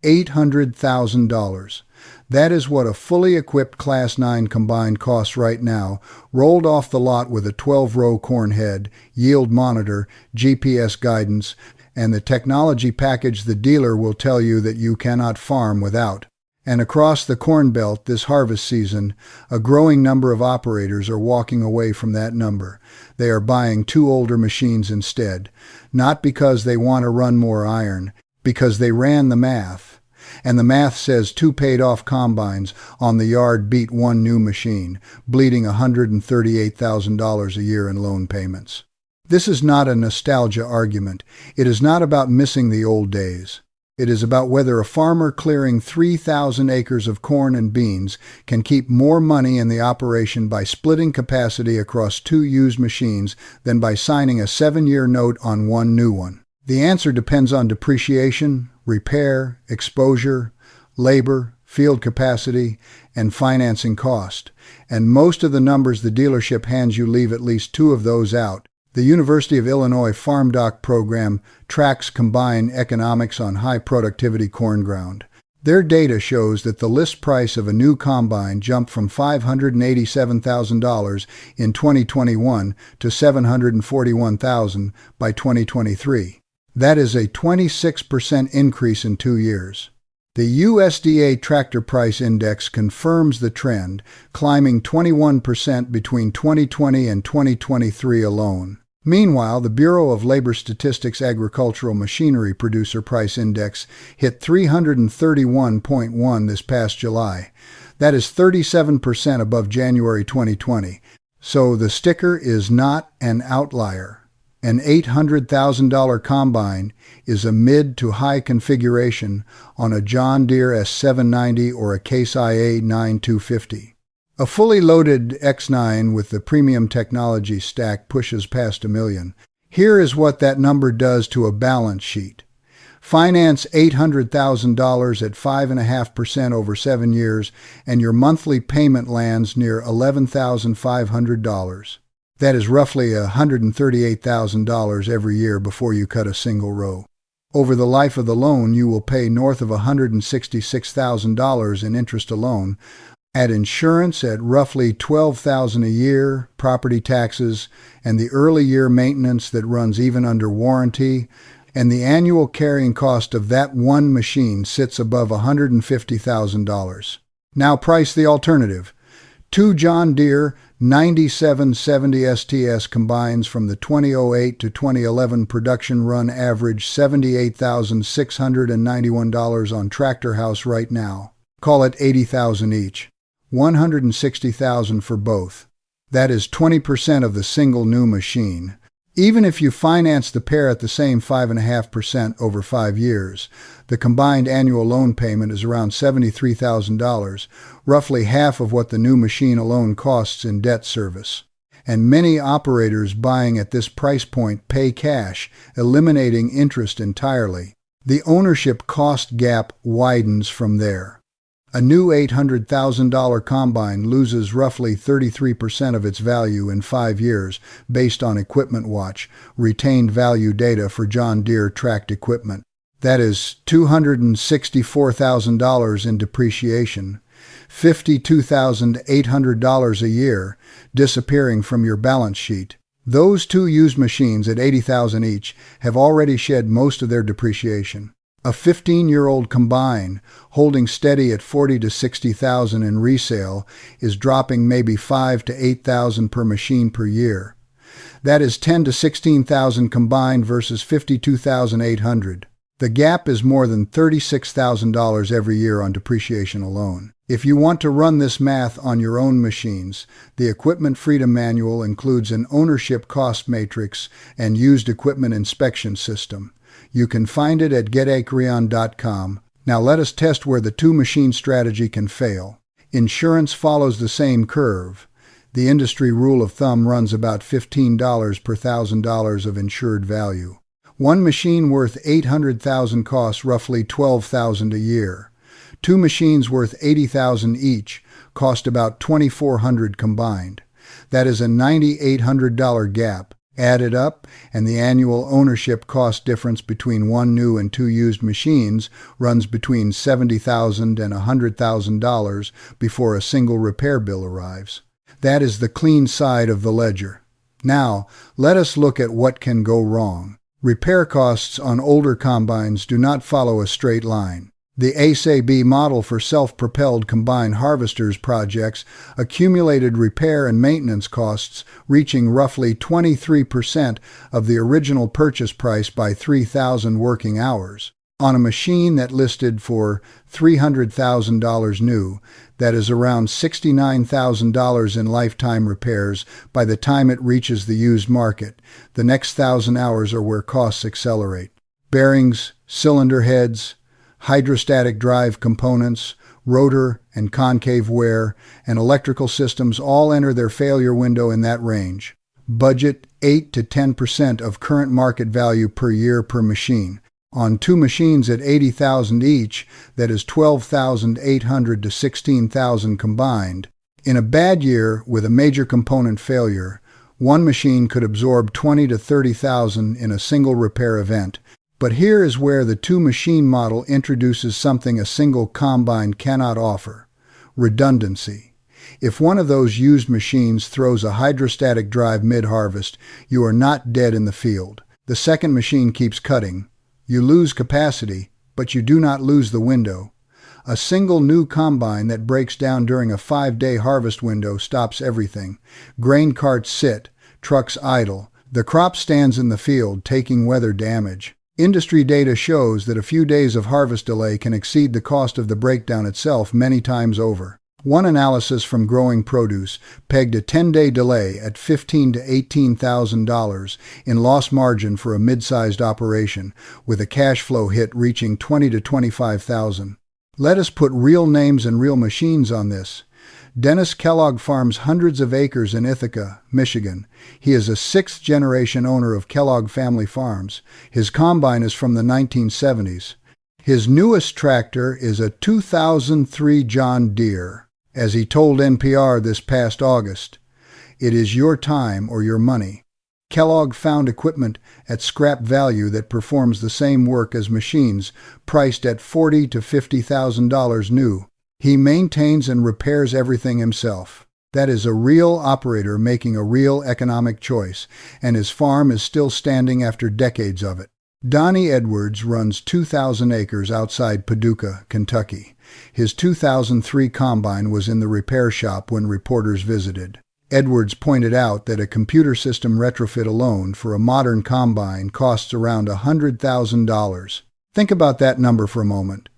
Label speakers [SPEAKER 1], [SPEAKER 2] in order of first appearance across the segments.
[SPEAKER 1] $800,000. That is what a fully equipped Class 9 combine costs right now, rolled off the lot with a 12-row corn head, yield monitor, GPS guidance, and the technology package the dealer will tell you that you cannot farm without. And across the Corn Belt this harvest season, a growing number of operators are walking away from that number. They are buying two older machines instead, not because they want to run more iron, because they ran the math. And the math says two paid-off combines on the yard beat one new machine, bleeding $138,000 a year in loan payments. This is not a nostalgia argument. It is not about missing the old days. It is about whether a farmer clearing 3,000 acres of corn and beans can keep more money in the operation by splitting capacity across two used machines than by signing a 7-year note on one new one. The answer depends on depreciation, repair, exposure, labor, field capacity, and financing cost. And most of the numbers the dealership hands you leave at least two of those out. The University of Illinois Farm Doc program tracks combine economics on high-productivity corn ground. Their data shows that the list price of a new combine jumped from $587,000 in 2021 to $741,000 by 2023. That is a 26% increase in 2 years. The USDA Tractor Price Index confirms the trend, climbing 21% between 2020 and 2023 alone. Meanwhile, the Bureau of Labor Statistics Agricultural Machinery Producer Price Index hit 331.1 this past July. That is 37% above January 2020. So the sticker is not an outlier. An $800,000 combine is a mid to high configuration on a John Deere S790 or a Case IA 9250. A fully loaded X9 with the premium technology stack pushes past $1 million. Here is what that number does to a balance sheet. Finance $800,000 at 5.5% over 7 years, and your monthly payment lands near $11,500. That is roughly $138,000 every year before you cut a single row. Over the life of the loan, you will pay north of $166,000 in interest alone. Add insurance at roughly $12,000 a year, property taxes, and the early year maintenance that runs even under warranty, and the annual carrying cost of that one machine sits above $150,000. Now price the alternative. Two John Deere 9770 STS combines from the 2008 to 2011 production run average $78,691 on Tractor House right now. Call it $80,000 each. $160,000 for both. That is 20% of the single new machine. Even if you finance the pair at the same 5.5% over 5 years, the combined annual loan payment is around $73,000, roughly half of what the new machine alone costs in debt service. And many operators buying at this price point pay cash, eliminating interest entirely. The ownership cost gap widens from there. A new $800,000 combine loses roughly 33% of its value in 5 years based on Equipment Watch, retained value data for John Deere tracked equipment. That is $264,000 in depreciation, $52,800 a year disappearing from your balance sheet. Those two used machines at $80,000 each have already shed most of their depreciation. A 15-year-old combine holding steady at $40,000 to $60,000 in resale is dropping maybe $5,000 to $8,000 per machine per year. That is $10,000 to $16,000 combined versus $52,800. The gap is more than $36,000 every year on depreciation alone. If you want to run this math on your own machines, the Equipment Freedom Manual includes an ownership cost matrix and used equipment inspection system. You can find it at getacreon.com. Now let us test where the two-machine strategy can fail. Insurance follows the same curve. The industry rule of thumb runs about $15 per $1,000 of insured value. One machine worth $800,000 costs roughly $12,000 a year. Two machines worth $80,000 each cost about $2,400 combined. That is a $9,800 gap. Add it up, and the annual ownership cost difference between one new and two used machines runs between $70,000 and $100,000 before a single repair bill arrives. That is the clean side of the ledger. Now, let us look at what can go wrong. Repair costs on older combines do not follow a straight line. The ACE-AB model for self-propelled combine harvesters projects accumulated repair and maintenance costs reaching roughly 23% of the original purchase price by 3,000 working hours. On a machine that listed for $300,000 new, that is around $69,000 in lifetime repairs by the time it reaches the used market. The next 1,000 hours are where costs accelerate. Bearings, cylinder heads, hydrostatic drive components, rotor and concave wear, and electrical systems all enter their failure window in that range. Budget 8 to 10% of current market value per year per machine. On two machines at $80,000 each, that is $12,800 to $16,000 combined. In a bad year with a major component failure, one machine could absorb $20,000 to $30,000 in a single repair event. But here is where the two-machine model introduces something a single combine cannot offer: redundancy. If one of those used machines throws a hydrostatic drive mid-harvest, you are not dead in the field. The second machine keeps cutting. You lose capacity, but you do not lose the window. A single new combine that breaks down during a 5-day harvest window stops everything. Grain carts sit, trucks idle. The crop stands in the field, taking weather damage. Industry data shows that a few days of harvest delay can exceed the cost of the breakdown itself many times over. One analysis from Growing Produce pegged a 10-day delay at $15,000 to $18,000 in loss margin for a mid-sized operation, with a cash flow hit reaching $20,000 to $25,000. Let us put real names and real machines on this. Dennis Kellogg farms hundreds of acres in Ithaca, Michigan. He is a sixth-generation owner of Kellogg Family Farms. His combine is from the 1970s. His newest tractor is a 2003 John Deere. As he told NPR this past August, "It is your time or your money." Kellogg found equipment at scrap value that performs the same work as machines priced at $40,000 to $50,000 new. He maintains and repairs everything himself. That is a real operator making a real economic choice, and his farm is still standing after decades of it. Donnie Edwards runs 2,000 acres outside Paducah, Kentucky. His 2003 combine was in the repair shop when reporters visited. Edwards pointed out that a computer system retrofit alone for a modern combine costs around $100,000. Think about that number for a moment.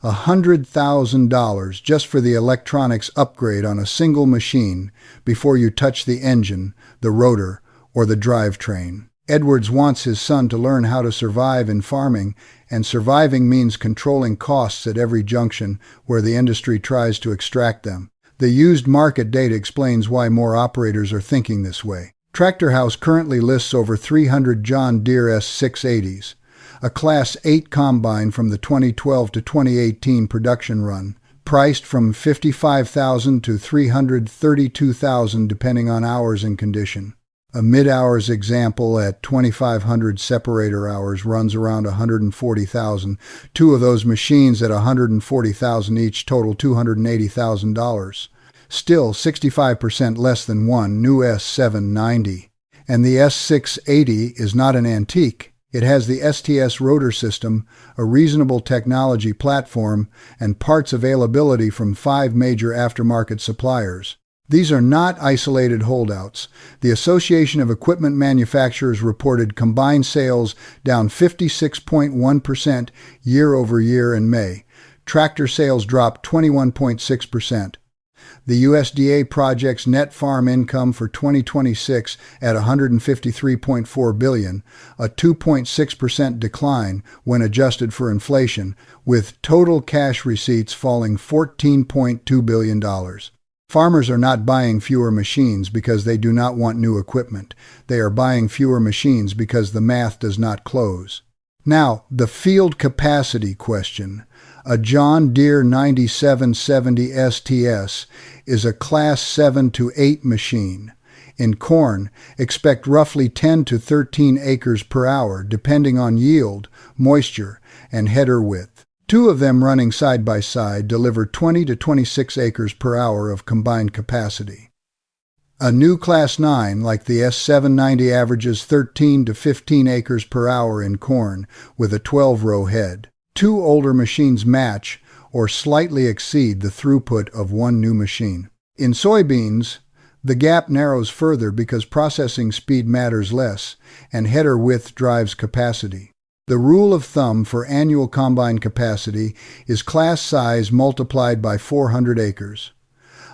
[SPEAKER 1] $100,000 just for the electronics upgrade on a single machine before you touch the engine, the rotor, or the drivetrain. Edwards wants his son to learn how to survive in farming, and surviving means controlling costs at every junction where the industry tries to extract them. The used market data explains why more operators are thinking this way. Tractor House currently lists over 300 John Deere S680s, a Class 8 combine from the 2012 to 2018 production run, priced from $55,000 to $332,000 depending on hours and condition. A mid-hours example at 2,500 separator hours runs around $140,000. Two of those machines at $140,000 each total $280,000. Still 65% less than one new S790. And the S680 is not an antique. It has the STS rotor system, a reasonable technology platform, and parts availability from 5 major aftermarket suppliers. These are not isolated holdouts. The Association of Equipment Manufacturers reported combined sales down 56.1% year over year in May. Tractor sales dropped 21.6%. The USDA projects net farm income for 2026 at $153.4 billion, a 2.6% decline when adjusted for inflation, with total cash receipts falling $14.2 billion. Farmers are not buying fewer machines because they do not want new equipment. They are buying fewer machines because the math does not close. Now, the field capacity question. A John Deere 9770 STS is a Class 7 to 8 machine. In corn, expect roughly 10 to 13 acres per hour, depending on yield, moisture, and header width. Two of them running side by side deliver 20 to 26 acres per hour of combined capacity. A new Class 9 like the S790 averages 13 to 15 acres per hour in corn with a 12-row head. Two older machines match or slightly exceed the throughput of one new machine. In soybeans, the gap narrows further because processing speed matters less and header width drives capacity. The rule of thumb for annual combine capacity is class size multiplied by 400 acres.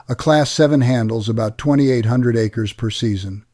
[SPEAKER 1] A Class 7 handles about 2,800 acres per season.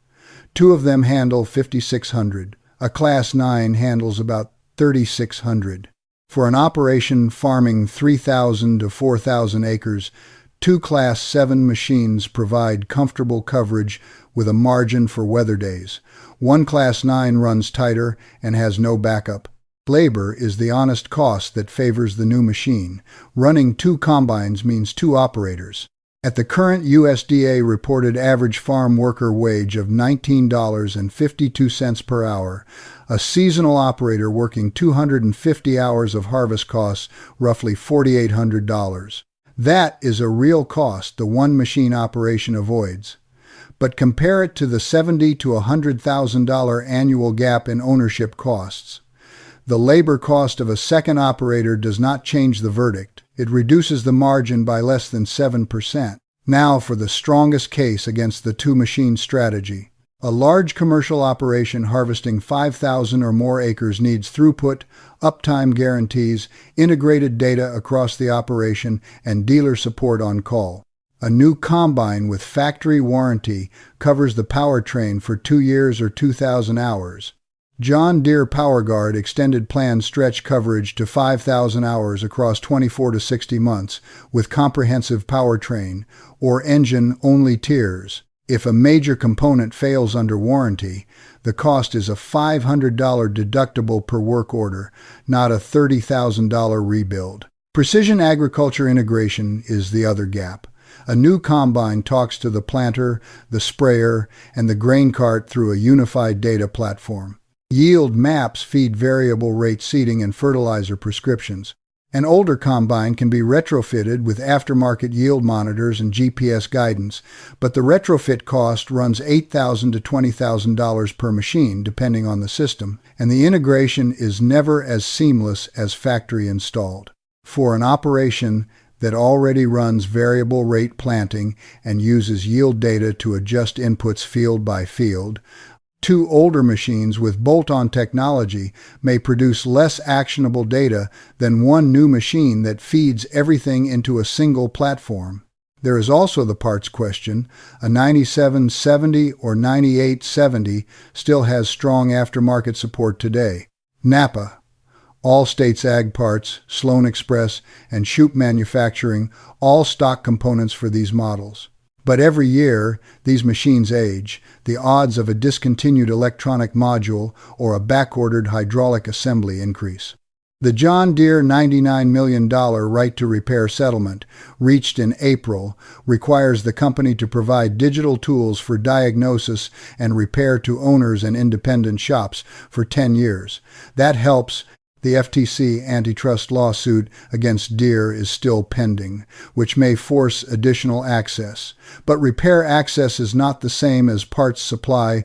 [SPEAKER 1] Two of them handle 5,600. A Class 9 handles about 3,600. For an operation farming 3,000 to 4,000 acres, two Class 7 machines provide comfortable coverage with a margin for weather days. One Class 9 runs tighter and has no backup. Labor is the honest cost that favors the new machine. Running two combines means two operators. At the current USDA reported average farm worker wage of $19.52 per hour, a seasonal operator working 250 hours of harvest costs roughly $4,800. That is a real cost the one machine operation avoids. But compare it to the $70,000 to $100,000 annual gap in ownership costs. The labor cost of a second operator does not change the verdict. It reduces the margin by less than 7%. Now for the strongest case against the two-machine strategy. A large commercial operation harvesting 5,000 or more acres needs throughput, uptime guarantees, integrated data across the operation, and dealer support on call. A new combine with factory warranty covers the powertrain for 2 years or 2,000 hours. John Deere PowerGuard extended plan stretch coverage to 5,000 hours across 24 to 60 months with comprehensive powertrain or engine-only tiers. If a major component fails under warranty, the cost is a $500 deductible per work order, not a $30,000 rebuild. Precision agriculture integration is the other gap. A new combine talks to the planter, the sprayer, and the grain cart through a unified data platform. Yield maps feed variable rate seeding and fertilizer prescriptions. An older combine can be retrofitted with aftermarket yield monitors and GPS guidance, but the retrofit cost runs $8,000 to $20,000 per machine, depending on the system, and the integration is never as seamless as factory installed. For an operation that already runs variable rate planting and uses yield data to adjust inputs field by field, two older machines with bolt-on technology may produce less actionable data than one new machine that feeds everything into a single platform. There is also the parts question. A 9770 or 9870 still has strong aftermarket support today. Napa, All States Ag Parts, Sloan Express, and Shoup Manufacturing all stock components for these models. But every year, these machines age. The odds of a discontinued electronic module or a back-ordered hydraulic assembly increase. The John Deere $99 million right-to-repair settlement, reached in April, requires the company to provide digital tools for diagnosis and repair to owners and independent shops for 10 years. That helps. The FTC antitrust lawsuit against Deere is still pending, which may force additional access. But repair access is not the same as parts supply.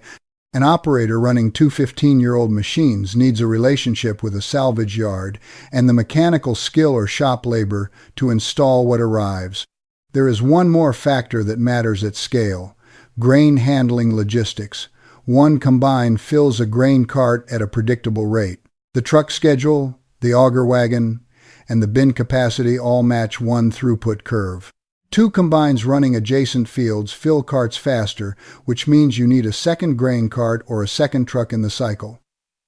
[SPEAKER 1] An operator running two 15-year-old machines needs a relationship with a salvage yard and the mechanical skill or shop labor to install what arrives. There is one more factor that matters at scale: grain handling logistics. One combine fills a grain cart at a predictable rate. The truck schedule, the auger wagon, and the bin capacity all match one throughput curve. Two combines running adjacent fields fill carts faster, which means you need a second grain cart or a second truck in the cycle.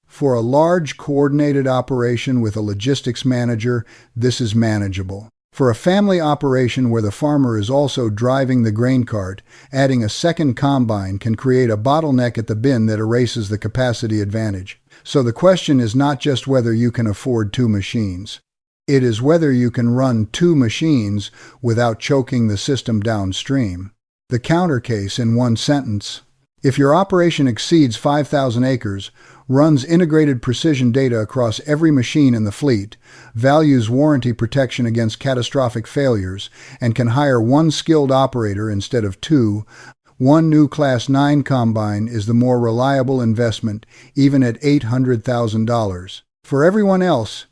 [SPEAKER 1] For a large, coordinated operation with a logistics manager, this is manageable. For a family operation where the farmer is also driving the grain cart, adding a second combine can create a bottleneck at the bin that erases the capacity advantage. So the question is not just whether you can afford two machines. It is whether you can run two machines without choking the system downstream. The counter case in one sentence: If your operation exceeds 5,000 acres, runs integrated precision data across every machine in the fleet, values warranty protection against catastrophic failures, and can hire one skilled operator instead of two, one new Class 9 combine is the more reliable investment, even at $800,000. For everyone else,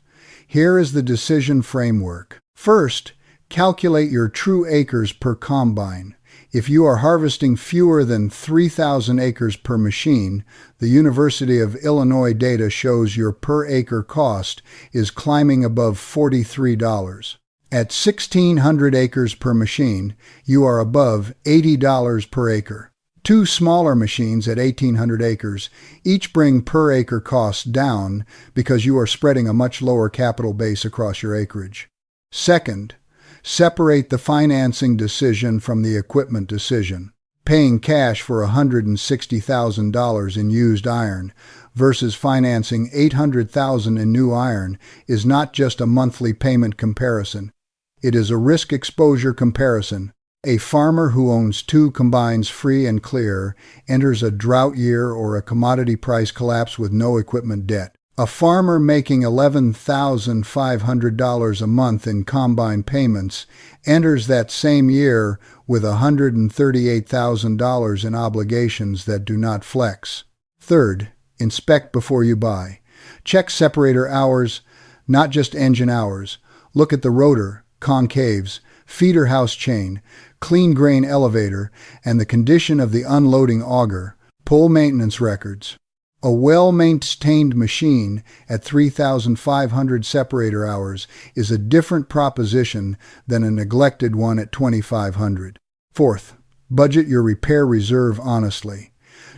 [SPEAKER 1] here is the decision framework. First, calculate your true acres per combine. If you are harvesting fewer than 3,000 acres per machine, the University of Illinois data shows your per acre cost is climbing above $43. At 1,600 acres per machine, you are above $80 per acre. Two smaller machines at 1,800 acres each bring per acre costs down because you are spreading a much lower capital base across your acreage. Second, separate the financing decision from the equipment decision. Paying cash for $160,000 in used iron versus financing $800,000 in new iron is not just a monthly payment comparison. It is a risk exposure comparison. A farmer who owns two combines free and clear enters a drought year or a commodity price collapse with no equipment debt. A farmer making $11,500 a month in combine payments enters that same year with $138,000 in obligations that do not flex. Third, inspect before you buy. Check separator hours, not just engine hours. Look at the rotor, concaves, feeder house chain, clean grain elevator, and the condition of the unloading auger. Pull maintenance records. A well-maintained machine at 3,500 separator hours is a different proposition than a neglected one at 2,500. Fourth, budget your repair reserve honestly.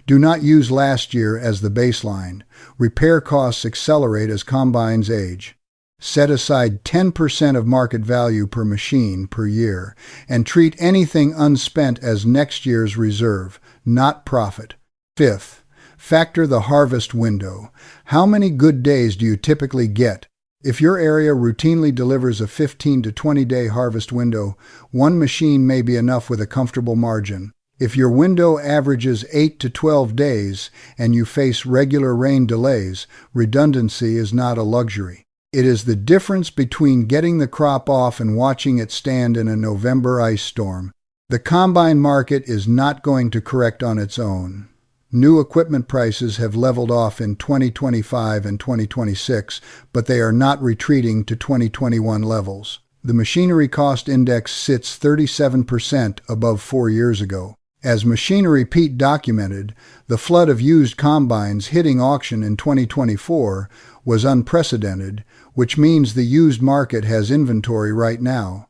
[SPEAKER 1] Do not use last year as the baseline. Repair costs accelerate as combines age. Set aside 10% of market value per machine per year and treat anything unspent as next year's reserve, not profit. Fifth, factor the harvest window. How many good days do you typically get? If your area routinely delivers a 15 to 20 day harvest window, one machine may be enough with a comfortable margin. If your window averages 8 to 12 days and you face regular rain delays, redundancy is not a luxury. It is the difference between getting the crop off and watching it stand in a November ice storm. The combine market is not going to correct on its own. New equipment prices have leveled off in 2025 and 2026, but they are not retreating to 2021 levels. The machinery cost index sits 37% above 4 years ago. As Machinery Pete documented, the flood of used combines hitting auction in 2024 was unprecedented, which means the used market has inventory right now.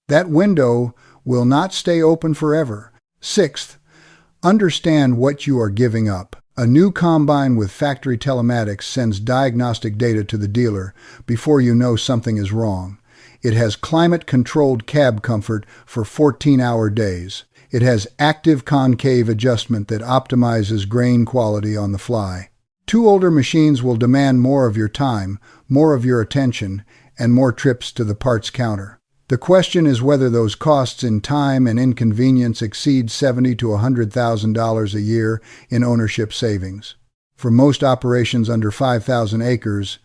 [SPEAKER 1] That window will not stay open forever. Sixth, understand what you are giving up. A new combine with factory telematics sends diagnostic data to the dealer before you know something is wrong. It has climate-controlled cab comfort for 14-hour days. It has active concave adjustment that optimizes grain quality on the fly. Two older machines will demand more of your time, more of your attention, and more trips to the parts counter. The question is whether those costs in time and inconvenience exceed $70,000 to $100,000 a year in ownership savings. For most operations under 5,000 acres,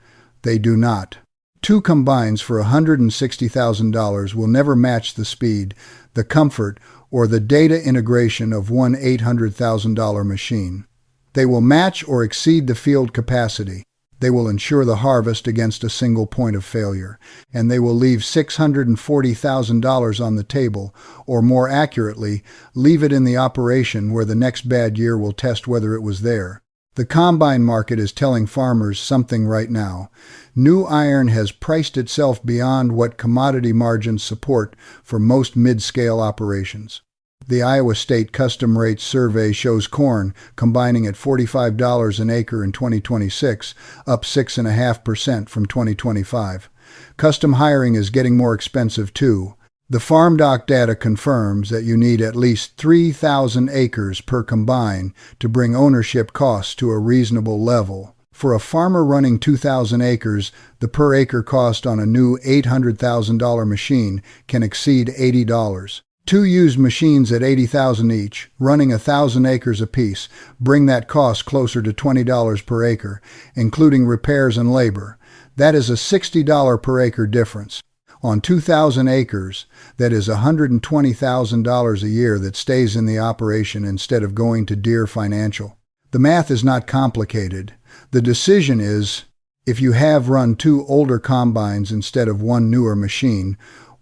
[SPEAKER 1] they do not. Two combines for $160,000 will never match the speed, the comfort, or the data integration of one $800,000 machine. They will match or exceed the field capacity. They will ensure the harvest against a single point of failure, and they will leave $640,000 on the table, or more accurately, leave it in the operation where the next bad year will test whether it was there. The combine market is telling farmers something right now. New iron has priced itself beyond what commodity margins support for most mid-scale operations. The Iowa State Custom Rates Survey shows corn combining at $45 an acre in 2026, up 6.5% from 2025. Custom hiring is getting more expensive too. The FarmDoc data confirms that you need at least 3,000 acres per combine to bring ownership costs to a reasonable level. For a farmer running 2,000 acres, the per acre cost on a new $800,000 machine can exceed $80. Two used machines at $80,000 each, running 1,000 acres apiece, bring that cost closer to $20 per acre, including repairs and labor. That is a $60 per acre difference. On 2,000 acres, that is $120,000 a year that stays in the operation instead of going to Deere Financial. The math is not complicated. The decision is, if you have run two older combines instead of one newer machine,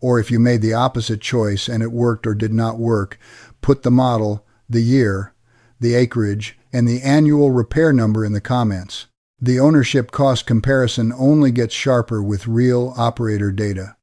[SPEAKER 1] or if you made the opposite choice and it worked or did not work, put the model, the year, the acreage, and the annual repair number in the comments. The ownership cost comparison only gets sharper with real operator data.